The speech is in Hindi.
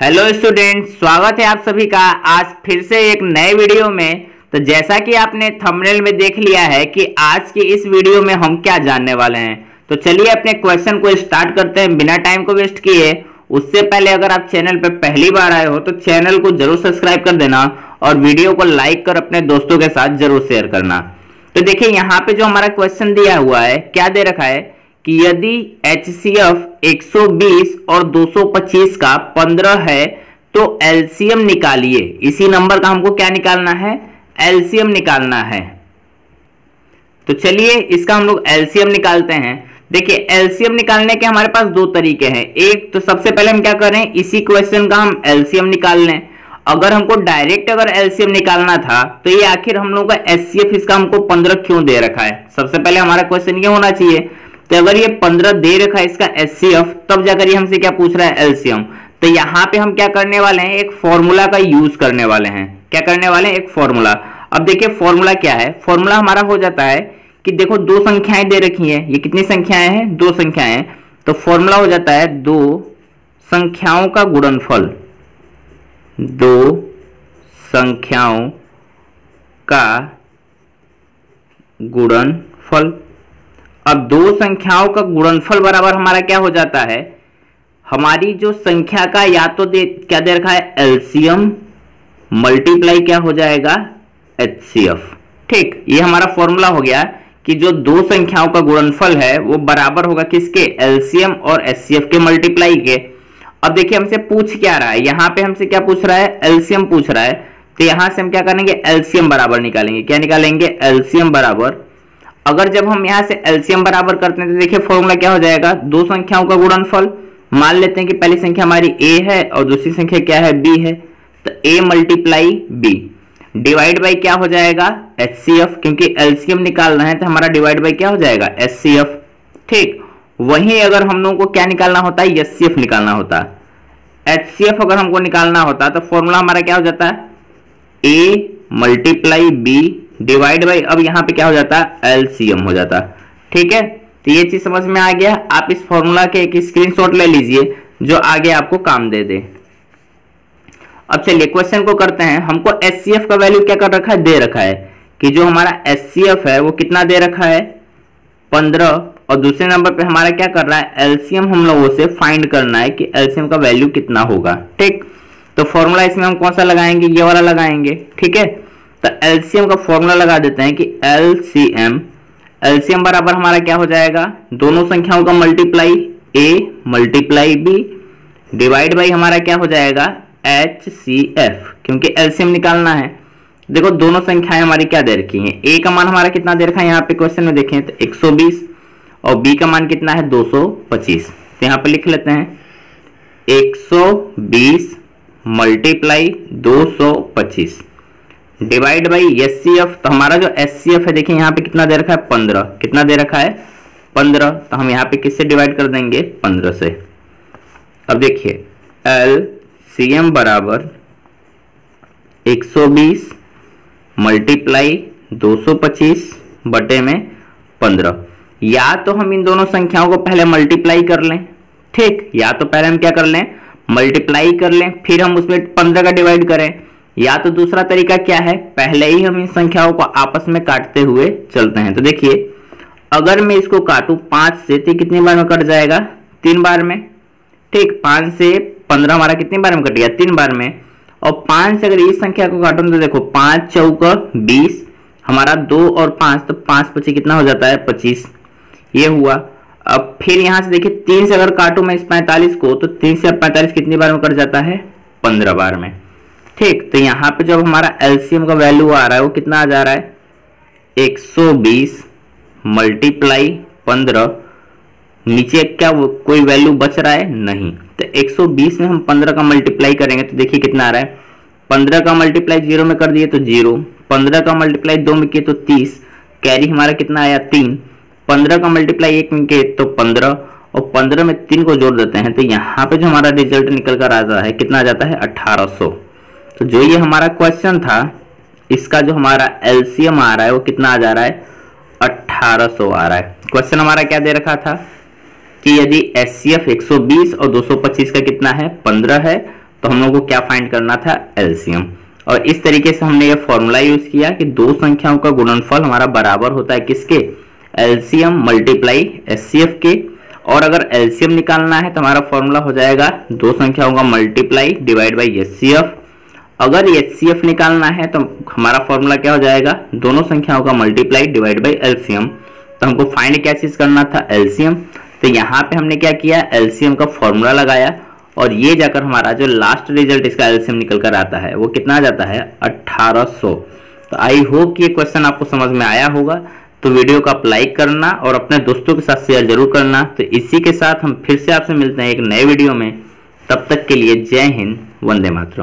हेलो स्टूडेंट, स्वागत है आप सभी का आज फिर से एक नए वीडियो में। तो जैसा कि आपने थंबनेल में देख लिया है कि आज की इस वीडियो में हम क्या जानने वाले हैं, तो चलिए अपने क्वेश्चन को स्टार्ट करते हैं बिना टाइम को वेस्ट किए। उससे पहले अगर आप चैनल पर पहली बार आए हो तो चैनल को जरूर सब्सक्राइब कर देना और वीडियो को लाइक कर अपने दोस्तों के साथ जरूर शेयर करना। तो देखिए यहाँ पे जो हमारा क्वेश्चन दिया हुआ है, क्या दे रखा है कि यदि HCF 120 और 225 का 15 है तो एलसीएम निकालिए। इसी नंबर का हमको क्या निकालना है? एलसीएम निकालना है। तो चलिए इसका हम लोग एलसीएम निकालते हैं। देखिए एलसीएम निकालने के हमारे पास दो तरीके हैं। एक तो सबसे पहले हम क्या करें, इसी क्वेश्चन का हम एलसीएम निकाल लें। अगर हमको डायरेक्ट अगर एलसीएम निकालना था तो ये आखिर हम लोग का HCF इसका हमको 15 क्यों दे रखा है? सबसे पहले हमारा क्वेश्चन ये होना चाहिए। तो अगर ये 15 दे रखा है इसका HCF, तब जाकर ये हमसे क्या पूछ रहा है? एलसीएम। तो यहाँ पे हम क्या करने वाले हैं, एक फॉर्मूला का यूज करने वाले हैं। क्या करने वाले हैं? एक फॉर्मूला। अब देखिए फॉर्मूला क्या है। फॉर्मूला हमारा हो जाता है कि देखो दो संख्याएं दे रखी हैं। ये कितनी संख्याएं हैं? दो संख्याएं हैं। तो फॉर्मूला हो जाता है दो संख्याओं का गुणनफल। दो संख्याओं का गुणनफल। अब दो संख्याओं का गुणनफल बराबर हमारा क्या हो जाता है? हमारी जो संख्या का या तो क्या दे रखा है? एलसीएम मल्टीप्लाई क्या हो जाएगा? HCF। ठीक, ये हमारा फॉर्मूला हो गया कि जो दो संख्याओं का गुणनफल है वो बराबर होगा किसके? एलसीएम और HCF के मल्टीप्लाई के। अब देखिए हमसे पूछ क्या रहा है, यहाँ पे हमसे क्या पूछ रहा है? एलसीएम पूछ रहा है। तो यहां से हम क्या करेंगे? एलसीएम बराबर निकालेंगे। क्या निकालेंगे? एलसीएम बराबर। अगर जब हम यहां से एलसीएम बराबर करते हैं तो देखिए फॉर्मूला क्या हो जाएगा? दो संख्याओं का गुणनफल। मान लेते हैं कि पहली संख्या हमारी a है और दूसरी संख्या क्या है? b है। तो a multiply b divide by क्या हो जाएगा? HCF। क्योंकि एलसीएम निकालना है तो हमारा डिवाइड बाई क्या हो जाएगा? HCF। ठीक, वहीं अगर हम लोगों को क्या निकालना होता है? HCF निकालना होता है। HCF अगर हमको निकालना होता तो फॉर्मूला हमारा क्या हो जाता है? a multiply b divide by, अब यहाँ पे क्या हो जाता है? एलसीएम हो जाता। ठीक है, तो ये चीज समझ में आ गया। आप इस फॉर्मूला के एक स्क्रीनशॉट ले लीजिए जो आगे आपको काम दे दे। अब चलिए क्वेश्चन को करते हैं। हमको HCF का वैल्यू क्या कर रखा है? दे रखा है कि जो हमारा HCF है वो कितना दे रखा है? 15। और दूसरे नंबर पे हमारा क्या कर रहा है? एलसीएम हम लोगों से फाइंड करना है कि एलसीएम का वैल्यू कितना होगा। ठीक, तो फॉर्मूला इसमें हम कौन सा लगाएंगे? ये वाला लगाएंगे। ठीक है, तो एलसीएम का फॉर्मूला लगा देते हैं कि एलसीएम बराबर हमारा क्या हो जाएगा? दोनों संख्याओं का multiply a multiply b divide by हमारा क्या हो जाएगा? HCF। क्योंकि एलसीएम निकालना है। देखो दोनों संख्याएं हमारी क्या दे रखी हैं? a का मान हमारा कितना दे रखा है? यहाँ पे क्वेश्चन में देखें तो 120 और b का मान कितना है? 225। तो यहाँ पे लिख लेते हैं 120 मल्टीप्लाई 225 डिवाइड बाई HCF। तो हमारा जो HCF है देखिए यहाँ पे कितना दे रखा है? 15। कितना दे रखा है? 15। तो हम यहाँ पे किससे डिवाइड कर देंगे? 15 से। अब देखिए LCM बराबर 120 मल्टीप्लाई 225 बटे में 15। या तो हम इन दोनों संख्याओं को पहले मल्टीप्लाई कर लें। ठीक, या तो पहले हम क्या कर लें? मल्टीप्लाई कर लें, फिर हम उसमें 15 का डिवाइड करें। या तो दूसरा तरीका क्या है? पहले ही हम इन संख्याओं को आपस में काटते हुए चलते हैं। तो देखिए अगर मैं इसको काटूं 5 से तो कितनी बार में कट जाएगा? 3 बार में। ठीक, 5 से 15 हमारा कितनी बार में कट गया? 3 बार में। और 5 से अगर इस संख्या को काटूं तो देखो 5 चौका 20, हमारा 2 और 5, तो 5 पचे कितना हो जाता है? 25। ये हुआ। अब फिर यहां से देखिए 3 से अगर काटूं मैं इस 45 को तो 3 से 45 कितनी बार में कट जाता है? 15 बार में। ठीक, तो यहाँ पे जब हमारा एलसीएम का वैल्यू आ रहा है वो कितना आ जा रहा है? 120 मल्टीप्लाई 15। नीचे क्या कोई वैल्यू बच रहा है? नहीं। तो 120 में हम 15 का मल्टीप्लाई करेंगे तो देखिए कितना आ रहा है? 15 का मल्टीप्लाई 0 में कर दिए तो 0, 15 का मल्टीप्लाई 2 में किए तो 30, कैरी हमारा कितना आया? 3। 15 का मल्टीप्लाई 1 में किए तो 15 और 15 में 3 को जोड़ देते हैं तो यहाँ पे जो हमारा रिजल्ट निकल कर आता है कितना आ जाता है? 1800। तो जो ये हमारा क्वेश्चन था इसका जो हमारा एलसीएम आ रहा है वो कितना आ जा रहा है? 1800 आ रहा है। क्वेश्चन हमारा क्या दे रखा था कि यदि HCF 120 और 225 का कितना है 15 है तो हम लोग को क्या फाइंड करना था, एलसीएम। और इस तरीके से हमने ये फॉर्मूला यूज किया कि दो संख्याओं का गुणनफल हमारा बराबर होता है किसके, एलसीएम मल्टीप्लाई एचसीएफ के। और अगर एलसीएम निकालना है तो हमारा फॉर्मूला हो जाएगा दो संख्याओं का मल्टीप्लाई डिवाइड बाई एचसीएफ। अगर एचसीएफ निकालना है तो हमारा फॉर्मूला क्या हो जाएगा, दोनों संख्याओं का मल्टीप्लाई डिवाइड बाई एलसीएम। तो हमको फाइंड क्या चीज करना था, एलसीएम। तो यहाँ पे हमने क्या किया, एलसीएम का फॉर्मूला लगाया और ये जाकर हमारा जो लास्ट रिजल्ट इसका एलसीएम निकल कर आता है वो कितना आ जाता है, 1800। तो आई होप कि ये क्वेश्चन आपको समझ में आया होगा। तो वीडियो को आप लाइक करना और अपने दोस्तों के साथ शेयर जरूर करना। तो इसी के साथ हम फिर से आपसे मिलते हैं एक नए वीडियो में। तब तक के लिए जय हिंद, वंदे मातरम।